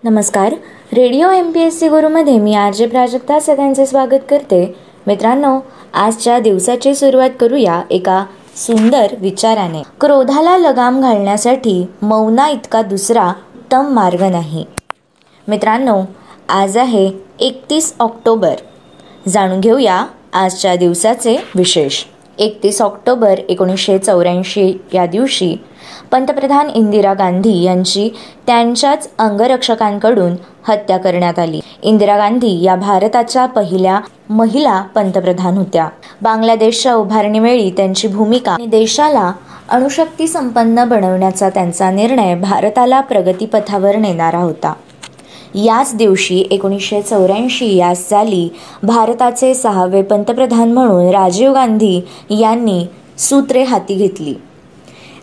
नमस्कार. Radio MPSC गुरुमध्ये मी RJ Prajakta सगळ्यांचे स्वागत करते. मित्रांनो, आजच्या दिवसाची सुरुवात करूया एका सुंदर विचाराने. क्रोधाला लगाम घालण्यासाठी मौना इतका दुसरा उत्तम मार्ग नाही. मित्रांनो, आज आहे 31 ऑक्टोबर. जाणून घेऊया आजच्या दिवसाचे विशेष. 31 ऑक्टोबर 1984 या दिवशी पंतप्रधान इंदिरा गांधी यांची त्यांच्याच अंगरक्षकांकडून हत्या करण्यात आली. इंदिरा गांधी या भारताच्या पहिल्या महिला पंतप्रधान होत्या. बांगलादेशच्या उभारणीवेळी त्यांची भूमिका आणि देशाला अणुशक्ती संपन्न बनवण्याचा त्यांचा निर्णय भारताला प्रगतीपथावर नेणारा होता. याच दिवशी 1984 या साली भारताचे 6वे पंतप्रधान म्हणून राजीव गांधी यांनी सूत्रे हाती घेतली.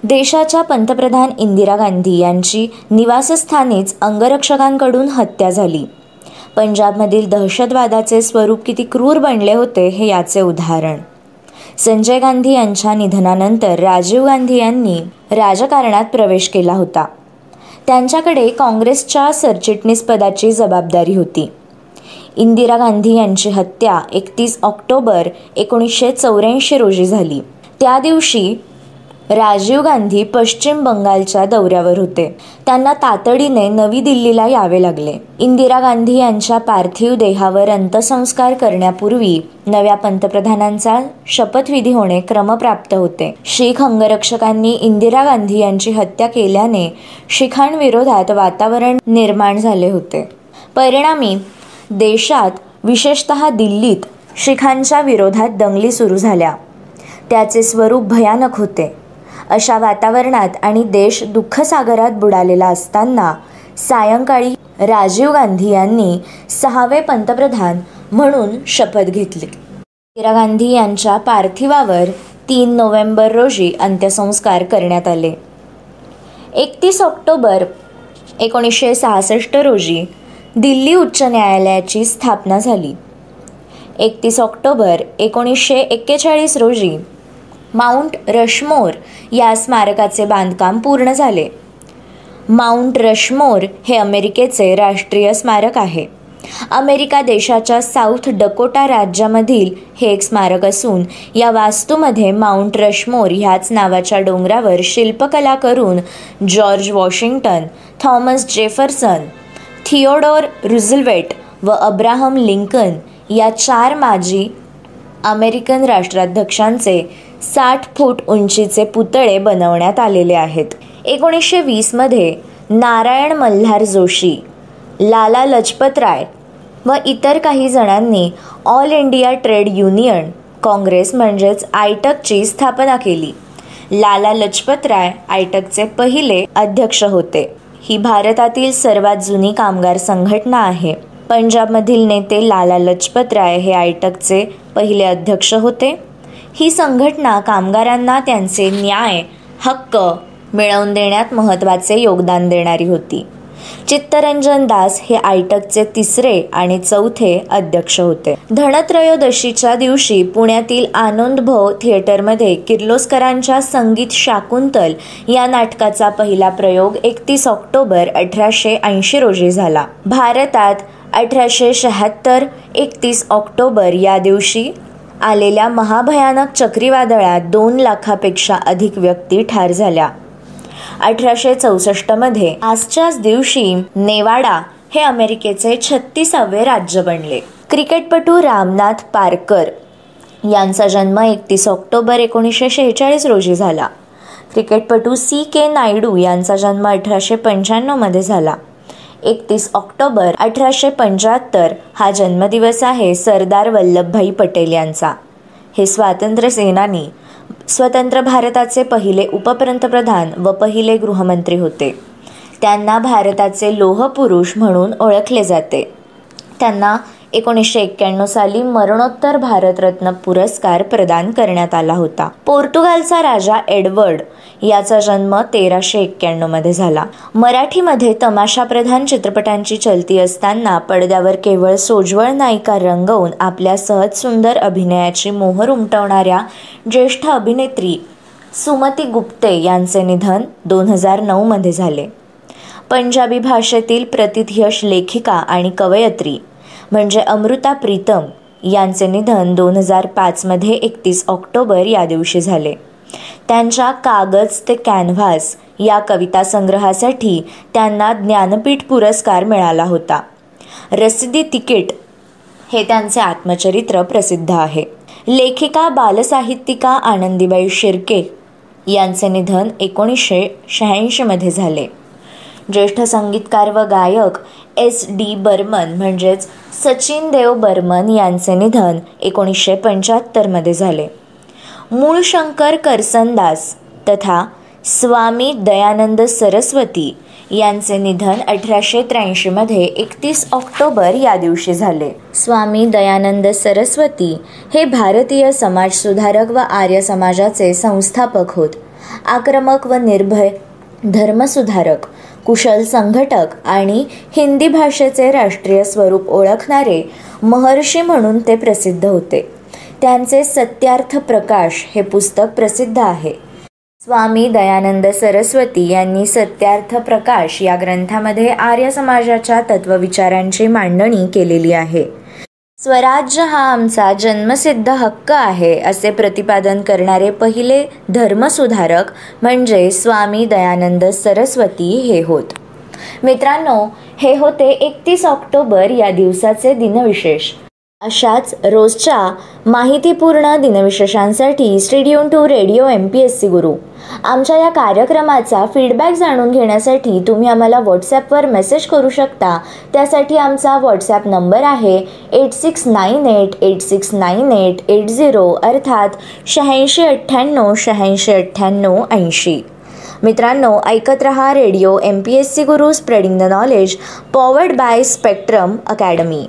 देशाच्या पंतप्रधान इंदिरा गांधी यांची निवासस्थानीच अंगरक्षकांकडून हत्या झाली. पंजाबमधील दहशतवादाचे स्वरूप किती क्रूर बनले होते हे याचे उदाहरण. संजय गांधी यांच्या निधनानंतर राजीव गांधी यांनी राजकारणात प्रवेश केला होता. त्यांच्याकडे काँग्रेसच्या सरचिटणीस पदाची जबाबदारी होती. इंदिरा गांधी यांची हत्या 31 ऑक्टोबर 1984 रोजी झाली. त्या दिवशी राजीव गांधी पश्चिम बंगालच्या दौऱ्यावर होते. त्यांना तातडीने नवी दिल्लीला यावे लागले. इंदिरा गांधी यांच्या पार्थिव देहावर अंत्यसंस्कार करण्यापूर्वी नव्या पंतप्रधानांचा शपथविधी होणे क्रमप्राप्त होते. शीख अंगरक्षकांनी इंदिरा गांधी यांची हत्या केल्याने शीखांविरोधात वातावरण निर्माण झाले होते. परिणामी देशात, विशेषतः दिल्लीत शीखांच्या विरोधात दंगली सुरू झाल्या. त्याचे स्वरूप भयानक होते. अशा वातावरणात आणि देश दुःखसागरात बुडालेला असताना सायंकाळी राजीव गांधी यांनी 6वे पंतप्रधान म्हणून शपथ घेतली. इंदिरा गांधी यांच्या पार्थिवावर 3 नोव्हेंबर रोजी अंत्यसंस्कार करण्यात आले. 31 ऑक्टोबर 1966 रोजी दिल्ली उच्च न्यायालयाची स्थापना झाली. 31 ऑक्टोबर 1941 रोजी माउंट रशमोर या स्मारकाचे बांधकाम पूर्ण झाले. माउंट रशमोर हे अमेरिकेचे राष्ट्रीय स्मारक आहे. अमेरिका देशाच्या साऊथ डकोटा राज्यामधील हे एक स्मारक असून या वास्तूमध्ये माउंट रशमोर ह्याच नावाच्या डोंगरावर शिल्पकला करून George Washington, Thomas Jefferson, Theodore Roosevelt व अब्राहम लिंकन या 4 माजी अमेरिकन राष्ट्राध्यक्षांचे 60 फूट उंचीचे पुतळे बनवण्यात आलेले आहेत. 1920 मध्ये नारायण मल्हार जोशी, लाला लजपतराय व इतर काही जणांनी all India trade union Congress म्हणजेच आयटकची स्थापना केली. लाला लजपतराय आयटकचे पहिले अध्यक्ष होते. ही भारतातील सर्वात जुनी कामगार संघटना आहे. पंजाबमधील नेते लाला लजपतराय हे आयटकचे पहिले अध्यक्ष होते. ही संघटना कामगारांना त्यांचे न्याय, हक्क मिळवून देण्यात महत्त्वाचे योगदान देणारी होती. चित्तरंजन दास हे आयटकचे 3रे आणि 4थे अध्यक्ष होते. धनत्रयोदशीच्या दिवशी पुण्यातील आनंदभव थिएटरमध्ये किर्लोस्करांच्या संगीत शाकुंतल या नाटकाचा पहिला प्रयोग 31 ऑक्टोबर 1880 रोजी झाला. भारतात 1876 31 ऑक्टोबर या दिवशी आलेल्या महाभयानक चक्रीवादळात 2 लाखापेक्षा अधिक व्यक्ती ठार झाल्या. 1864 मध्ये आजच्याच दिवशी नेवाडा हे अमेरिकेचे 36वे राज्य बनले. क्रिकेटपटू रामनाथ पारकर यांचा जन्म 31 ऑक्टोबर 1946 रोजी झाला. क्रिकेटपटू C.K. नायडू यांचा जन्म 1895 मध्ये झाला. 31 ऑक्टोबर 1875 हा जन्मदिवस आहे सरदार वल्लभभाई पटेल यांचा. हे स्वातंत्र्य सेनानी, स्वतंत्र भारताचे पहिले उपपंतप्रधान व पहिले गृहमंत्री होते. त्यांना भारताचे लोहपुरुष म्हणून ओळखले जाते. त्यांना 1991 साली मरणोत्तर भारतरत्न पुरस्कार प्रदान करण्यात आला होता. पोर्तुगालचा राजा एडवर्ड याचा जन्म 1391 मध्ये झाला. मराठीमध्ये तमाशाप्रधान चित्रपटांची चलती असताना पडद्यावर केवळ सोज्वळ नायिका रंगवून आपल्या सहज सुंदर अभिनयाची मोहर उमटवणाऱ्या ज्येष्ठ अभिनेत्री सुमती गुप्ते यांचे निधन 2009 मध्ये झाले. पंजाबी भाषेतील प्रतिथयश लेखिका आणि कवयित्री म्हणजे अमृता प्रीतम यांचे निधन 2005मध्ये 31 ऑक्टोबर या दिवशी झाले. त्यांच्या कागज ते कॅनव्हास या कविता संग्रहासाठी त्यांना ज्ञानपीठ पुरस्कार मिळाला होता. रसिदी तिकीट हे त्यांचे आत्मचरित्र प्रसिद्ध आहे. लेखिका बालसाहित्यिका आनंदीबाई शिर्के यांचे निधन 1986मध्ये झाले. ज्येष्ठ संगीतकार व गायक SD बर्मन म्हणजेच सचिन देव बर्मन यांचे निधन 1975मध्ये झाले. मूळशंकर करसनदास तथा स्वामी दयानंद सरस्वती यांचे निधन 1883मध्ये 31 ऑक्टोबर या दिवशी झाले. स्वामी दयानंद सरस्वती हे भारतीय समाजसुधारक व आर्य समाजाचे संस्थापक होत. आक्रमक व निर्भय धर्मसुधारक, कुशल संघटक आणि हिंदी भाषेचे राष्ट्रीय स्वरूप ओळखणारे महर्षी म्हणून ते प्रसिद्ध होते. त्यांचे सत्यार्थ प्रकाश हे पुस्तक प्रसिद्ध आहे. स्वामी दयानंद सरस्वती यांनी सत्यार्थ प्रकाश या ग्रंथामध्ये आर्य समाजाच्या तत्वविचारांची मांडणी केलेली आहे. स्वराज्य हा आमचा जन्मसिद्ध हक्क आहे असे प्रतिपादन करणारे पहिले धर्मसुधारक म्हणजे स्वामी दयानंद सरस्वती हे होत. मित्रांनो, हे होते 31 ऑक्टोबर या दिवसाचे दिनविशेष. अशाच रोजच्या माहितीपूर्ण दिनविशेषांसाठी stay tune to radio MPSC Guru. आमच्या या कार्यक्रमाचा फीडबॅक जाणून घेण्यासाठी तुम्ही आम्हाला व्हॉट्सॲपवर मेसेज करू शकता. त्यासाठी आमचा व्हॉट्सॲप नंबर आहे 8698869880 अर्थात 8698869880. मित्रांनो, ऐकत रहा radio MPSC Guru, spreading the knowledge, powered by spectrum academy.